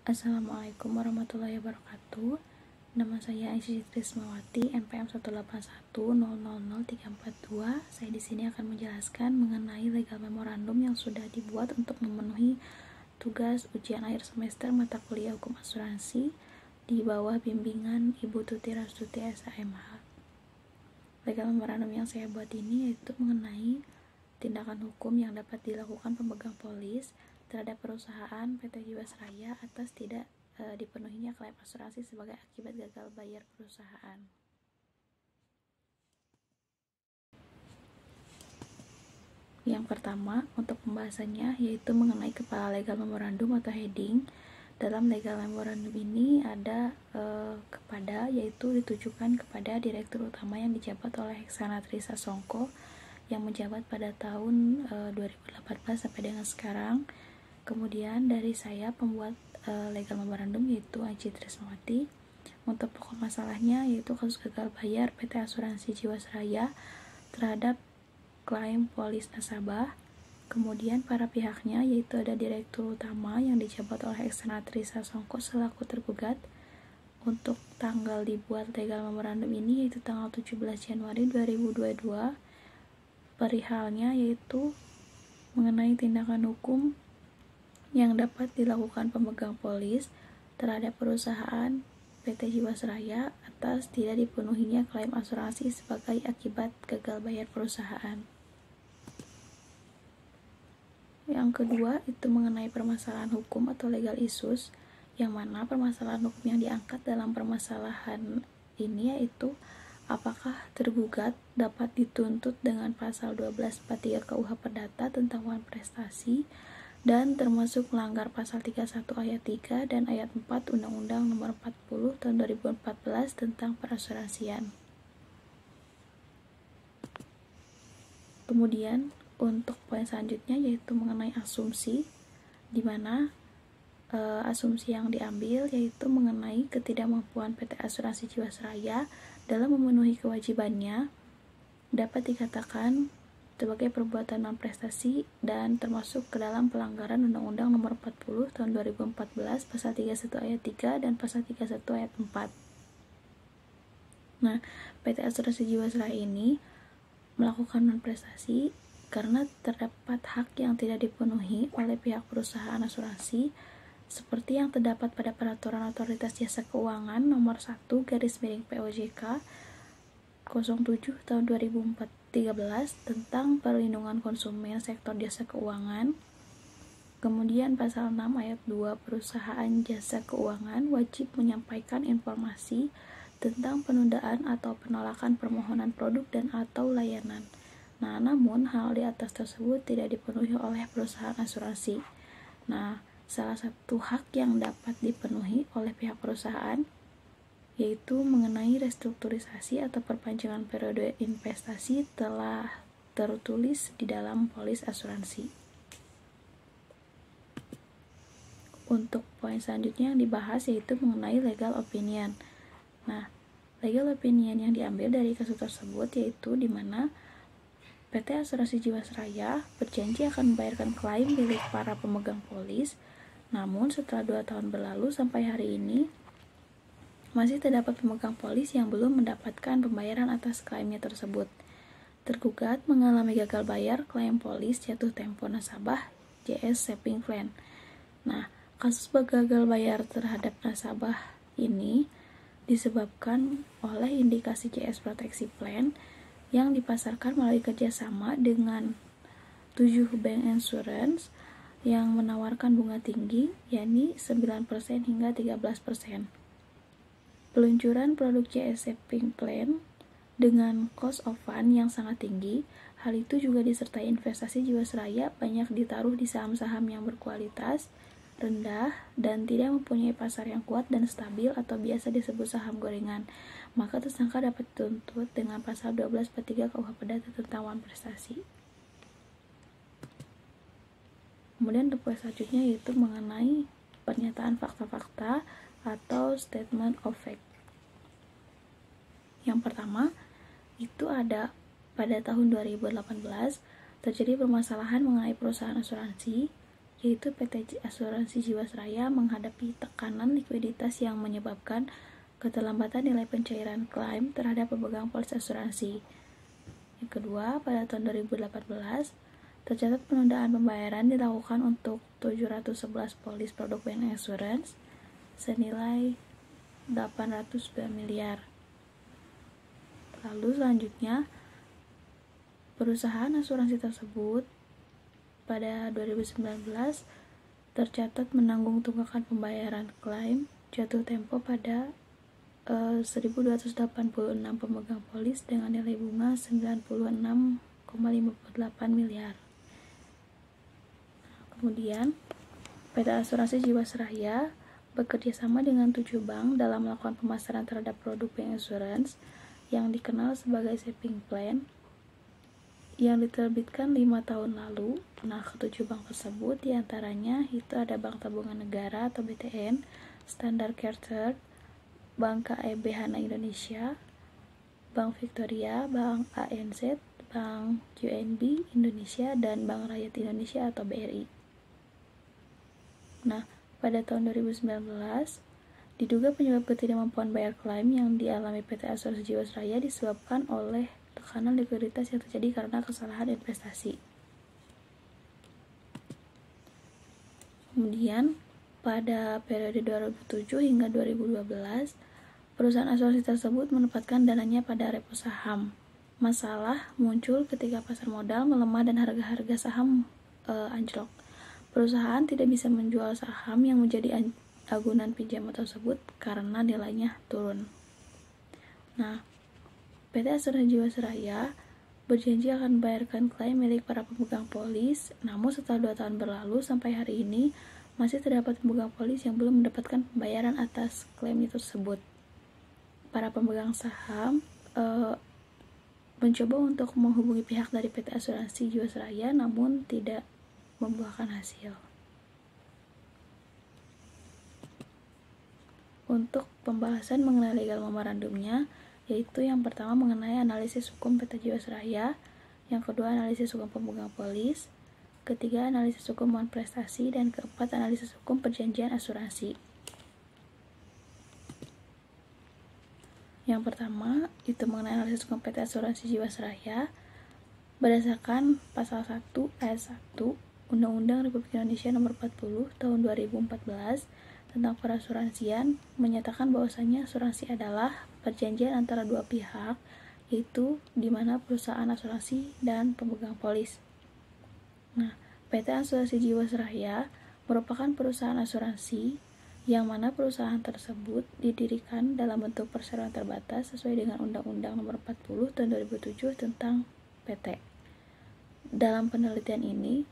Assalamualaikum warahmatullahi wabarakatuh. Nama saya Aisyah Trismawati, NPM 181000342. Saya di sini akan menjelaskan mengenai legal memorandum yang sudah dibuat untuk memenuhi tugas ujian akhir semester mata kuliah hukum asuransi di bawah bimbingan Ibu Tuti Rastuti SHMH. Legal memorandum yang saya buat ini yaitu mengenai tindakan hukum yang dapat dilakukan pemegang polis terhadap perusahaan PT Jiwasraya atas tidak dipenuhinya klaim asuransi sebagai akibat gagal bayar perusahaan. Yang pertama, untuk pembahasannya yaitu mengenai kepala legal memorandum atau heading. Dalam legal memorandum ini ada kepada, yaitu ditujukan kepada Direktur Utama yang dijabat oleh Heksana Trisa Songko yang menjabat pada tahun 2018 sampai dengan sekarang. Kemudian dari saya pembuat legal memorandum yaitu Aisyah Trismawati. Untuk pokok masalahnya yaitu kasus gagal bayar PT Asuransi Jiwasraya terhadap klaim polis nasabah. Kemudian para pihaknya yaitu ada Direktur Utama yang dijabat oleh Heksana Trisa Songko selaku tergugat. Untuk tanggal dibuat legal memorandum ini yaitu tanggal 17 Januari 2022. Perihalnya yaitu mengenai tindakan hukum yang dapat dilakukan pemegang polis terhadap perusahaan PT Jiwasraya atas tidak dipenuhinya klaim asuransi sebagai akibat gagal bayar perusahaan. Yang kedua itu mengenai permasalahan hukum atau legal issues, yang mana permasalahan hukum yang diangkat dalam permasalahan ini yaitu apakah tergugat dapat dituntut dengan pasal 1243 KUH Perdata tentang uang prestasi dan termasuk melanggar pasal 31 ayat 3 dan ayat 4 Undang-Undang Nomor 40 Tahun 2014 tentang perasuransian. Kemudian untuk poin selanjutnya yaitu mengenai asumsi, di mana asumsi yang diambil yaitu mengenai ketidakmampuan PT Asuransi Jiwasraya dalam memenuhi kewajibannya dapat dikatakan sebagai perbuatan non-prestasi dan termasuk ke dalam pelanggaran Undang-Undang Nomor 40 Tahun 2014 Pasal 31 ayat 3 dan Pasal 31 ayat 4. Nah, PT Asuransi Jiwasraya ini melakukan non-prestasi karena terdapat hak yang tidak dipenuhi oleh pihak perusahaan asuransi seperti yang terdapat pada Peraturan Otoritas Jasa Keuangan Nomor 1/POJK 07 Tahun 2013 tentang perlindungan konsumen sektor jasa keuangan. Kemudian pasal 6 ayat 2 perusahaan jasa keuangan wajib menyampaikan informasi tentang penundaan atau penolakan permohonan produk dan atau layanan. Nah, namun hal di atas tersebut tidak dipenuhi oleh perusahaan asuransi. Nah, salah satu hak yang dapat dipenuhi oleh pihak perusahaan yaitu mengenai restrukturisasi atau perpanjangan periode investasi telah tertulis di dalam polis asuransi. Untuk poin selanjutnya yang dibahas yaitu mengenai legal opinion. Nah, legal opinion yang diambil dari kasus tersebut yaitu di mana PT Asuransi Jiwasraya berjanji akan membayarkan klaim milik para pemegang polis, namun setelah 2 tahun berlalu sampai hari ini masih terdapat pemegang polis yang belum mendapatkan pembayaran atas klaimnya tersebut. Tergugat mengalami gagal bayar klaim polis jatuh tempo nasabah JS Saving Plan. Nah, kasus gagal bayar terhadap nasabah ini disebabkan oleh indikasi JS Proteksi Plan yang dipasarkan melalui kerjasama dengan 7 bank insurance yang menawarkan bunga tinggi, yakni 9% hingga 13%. Peluncuran produk JS Saving Plan dengan cost of fund yang sangat tinggi, hal itu juga disertai investasi Jiwasraya banyak ditaruh di saham-saham yang berkualitas rendah dan tidak mempunyai pasar yang kuat dan stabil atau biasa disebut saham gorengan, maka tersangka dapat dituntut dengan pasal 1243 KUH Perdata tentang uang prestasi. Kemudian poin selanjutnya yaitu mengenai pernyataan fakta-fakta atau statement of fact. Yang pertama, itu ada pada tahun 2018 terjadi permasalahan mengenai perusahaan asuransi yaitu PT Asuransi Jiwasraya menghadapi tekanan likuiditas yang menyebabkan keterlambatan nilai pencairan klaim terhadap pemegang polis asuransi. Yang kedua, pada tahun 2018, tercatat penundaan pembayaran dilakukan untuk 711 polis produk bank insurance senilai 802 miliar. Lalu selanjutnya, perusahaan asuransi tersebut pada 2019 tercatat menanggung tunggakan pembayaran klaim jatuh tempo pada 1.286 pemegang polis dengan nilai bunga 96,58 miliar. Kemudian, PT Asuransi Jiwasraya bekerja sama dengan 7 bank dalam melakukan pemasaran terhadap produk bank insurance yang dikenal sebagai saving plan yang diterbitkan 5 tahun lalu. Nah, ketujuh bank tersebut diantaranya itu ada Bank Tabungan Negara atau BTN, Standard Chartered, Bank KEB Hana Indonesia, Bank Victoria, Bank ANZ, Bank UNB Indonesia, dan Bank Rakyat Indonesia atau BRI. Nah, pada tahun 2019, diduga penyebab ketidakmampuan bayar klaim yang dialami PT Asuransi Jiwasraya disebabkan oleh tekanan likuiditas yang terjadi karena kesalahan investasi. Kemudian, pada periode 2007 hingga 2012, perusahaan asuransi tersebut menempatkan dananya pada repo saham. Masalah muncul ketika pasar modal melemah dan harga-harga saham anjlok. Perusahaan tidak bisa menjual saham yang menjadi agunan pinjaman tersebut karena nilainya turun. Nah, PT Asuransi Jiwasraya berjanji akan membayarkan klaim milik para pemegang polis, namun setelah 2 tahun berlalu sampai hari ini masih terdapat pemegang polis yang belum mendapatkan pembayaran atas klaim tersebut. Para pemegang saham mencoba untuk menghubungi pihak dari PT Asuransi Jiwasraya namun tidak membuahkan hasil. Untuk pembahasan mengenai legal memorandumnya, yaitu yang pertama mengenai analisis hukum PT Jiwasraya, yang kedua analisis hukum pemegang polis, ketiga analisis hukum mohon prestasi, dan keempat analisis hukum perjanjian asuransi. Yang pertama itu mengenai analisis hukum PT Asuransi Jiwasraya berdasarkan pasal 1 ayat 1 Undang-Undang Republik Indonesia Nomor 40 Tahun 2014 tentang perasuransian menyatakan bahwasanya asuransi adalah perjanjian antara dua pihak, yaitu di mana perusahaan asuransi dan pemegang polis. Nah, PT Asuransi Jiwasraya merupakan perusahaan asuransi yang mana perusahaan tersebut didirikan dalam bentuk perseroan terbatas sesuai dengan Undang-Undang Nomor 40 Tahun 2007 tentang PT. Dalam penelitian ini,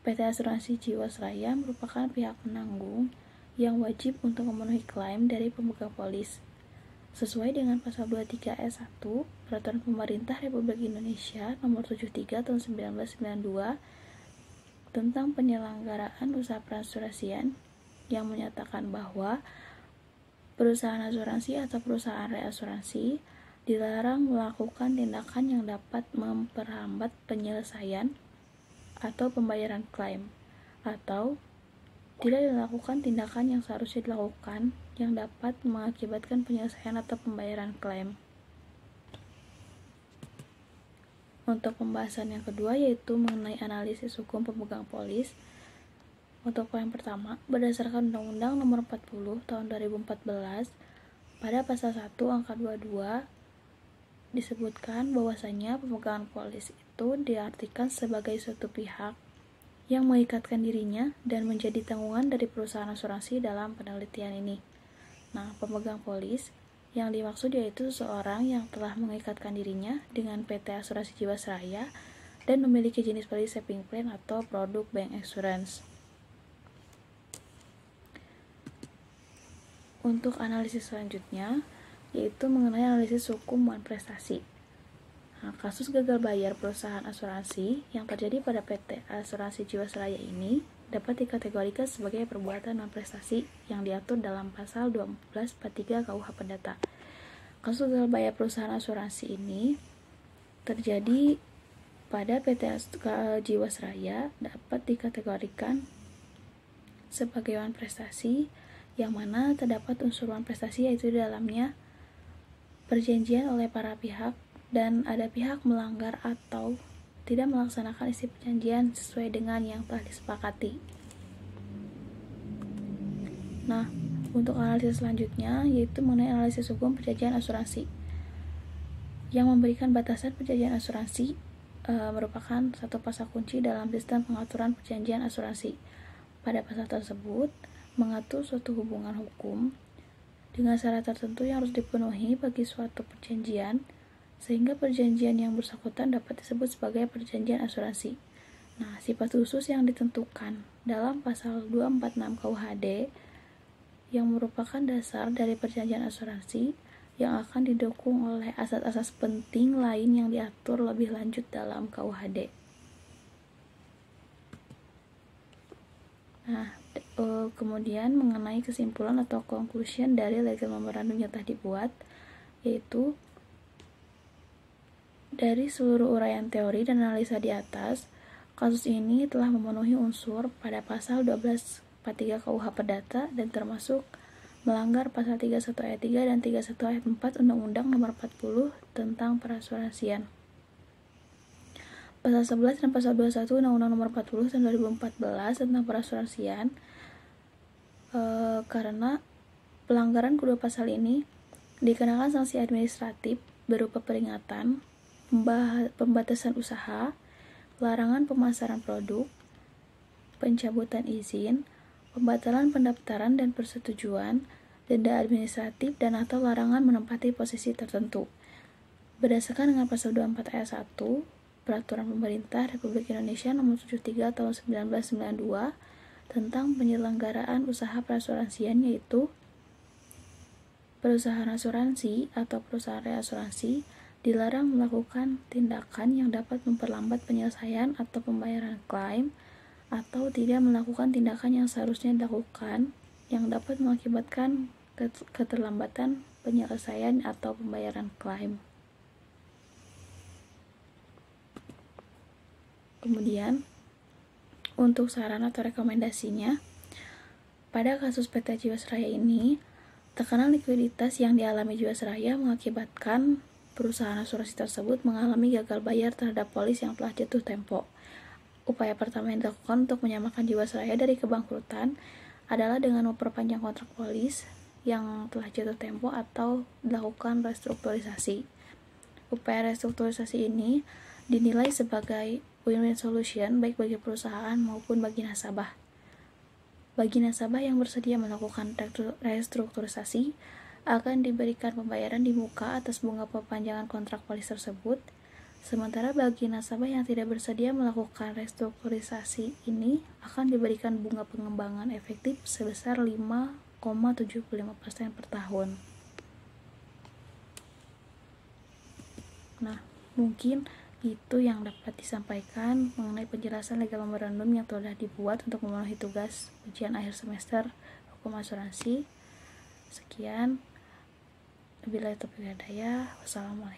PT Asuransi Jiwasraya merupakan pihak penanggung yang wajib untuk memenuhi klaim dari pemegang polis sesuai dengan pasal 23 ayat 1 Peraturan Pemerintah Republik Indonesia Nomor 73 Tahun 1992 tentang penyelenggaraan usaha perasuransian yang menyatakan bahwa perusahaan asuransi atau perusahaan reasuransi dilarang melakukan tindakan yang dapat memperhambat penyelesaian atau pembayaran klaim atau tidak dilakukan tindakan yang seharusnya dilakukan yang dapat mengakibatkan penyelesaian atau pembayaran klaim. Untuk pembahasan yang kedua yaitu mengenai analisis hukum pemegang polis. Untuk poin pertama, berdasarkan Undang-Undang Nomor 40 Tahun 2014 pada pasal 1 angka 22 disebutkan bahwasanya pemegang polis itu diartikan sebagai suatu pihak yang mengikatkan dirinya dan menjadi tanggungan dari perusahaan asuransi dalam penelitian ini. Nah, pemegang polis yang dimaksud yaitu seseorang yang telah mengikatkan dirinya dengan PT Asuransi Jiwasraya dan memiliki jenis polis saving plan atau produk bank insurance. Untuk analisis selanjutnya yaitu mengenai analisis hukum mohon prestasi. Nah, kasus gagal bayar perusahaan asuransi yang terjadi pada PT Asuransi Jiwasraya ini dapat dikategorikan sebagai perbuatan non-prestasi yang diatur dalam pasal 1243 KUH Perdata. Kasus gagal bayar perusahaan asuransi ini terjadi pada PT Jiwasraya dapat dikategorikan sebagai wan prestasi, yang mana terdapat unsur wan prestasi yaitu di dalamnya perjanjian oleh para pihak dan ada pihak melanggar atau tidak melaksanakan isi perjanjian sesuai dengan yang telah disepakati. Nah, untuk analisis selanjutnya yaitu mengenai analisis hukum perjanjian asuransi. Yang memberikan batasan perjanjian asuransi merupakan satu pasal kunci dalam sistem pengaturan perjanjian asuransi. Pada pasal tersebut mengatur suatu hubungan hukum dengan syarat tertentu yang harus dipenuhi bagi suatu perjanjian, sehingga perjanjian yang bersangkutan dapat disebut sebagai perjanjian asuransi. Nah, sifat khusus yang ditentukan dalam pasal 246 KUHD yang merupakan dasar dari perjanjian asuransi yang akan didukung oleh asas-asas penting lain yang diatur lebih lanjut dalam KUHD. Nah, kemudian mengenai kesimpulan atau conclusion dari legal memorandum yang telah dibuat, yaitu dari seluruh uraian teori dan analisa di atas, kasus ini telah memenuhi unsur pada pasal 1243 KUH Perdata dan termasuk melanggar pasal 31 ayat 3 dan 31 ayat 4 Undang-Undang Nomor 40 tentang Perasuransian. Pasal 11 dan pasal 21 Undang-Undang Nomor 40 tahun 2014 tentang Perasuransian karena pelanggaran kedua pasal ini dikenakan sanksi administratif berupa peringatan, pembatasan usaha, larangan pemasaran produk, pencabutan izin, pembatalan pendaftaran dan persetujuan, denda administratif dan atau larangan menempati posisi tertentu. Berdasarkan dengan pasal 24 ayat 1 Peraturan Pemerintah Republik Indonesia Nomor 73 Tahun 1992 tentang penyelenggaraan usaha perasuransian, yaitu perusahaan asuransi atau perusahaan reasuransi dilarang melakukan tindakan yang dapat memperlambat penyelesaian atau pembayaran klaim atau tidak melakukan tindakan yang seharusnya dilakukan yang dapat mengakibatkan keterlambatan penyelesaian atau pembayaran klaim. Kemudian, untuk saran atau rekomendasinya, pada kasus PT Jiwasraya ini, tekanan likuiditas yang dialami Jiwasraya mengakibatkan perusahaan asuransi tersebut mengalami gagal bayar terhadap polis yang telah jatuh tempo. Upaya pertama yang dilakukan untuk menyelamatkan Jiwasraya dari kebangkrutan adalah dengan memperpanjang kontrak polis yang telah jatuh tempo atau dilakukan restrukturisasi. Upaya restrukturisasi ini dinilai sebagai win-win solution baik bagi perusahaan maupun bagi nasabah. Bagi nasabah yang bersedia melakukan restrukturisasi akan diberikan pembayaran di muka atas bunga perpanjangan kontrak polis tersebut. Sementara bagi nasabah yang tidak bersedia melakukan restrukturisasi ini akan diberikan bunga pengembangan efektif sebesar 5,75% per tahun. Nah, mungkin itu yang dapat disampaikan mengenai penjelasan legal memorandum yang telah dibuat untuk memenuhi tugas ujian akhir semester hukum asuransi. Sekian, wabillahi taufiq wal hidayah. Wassalamualaikum.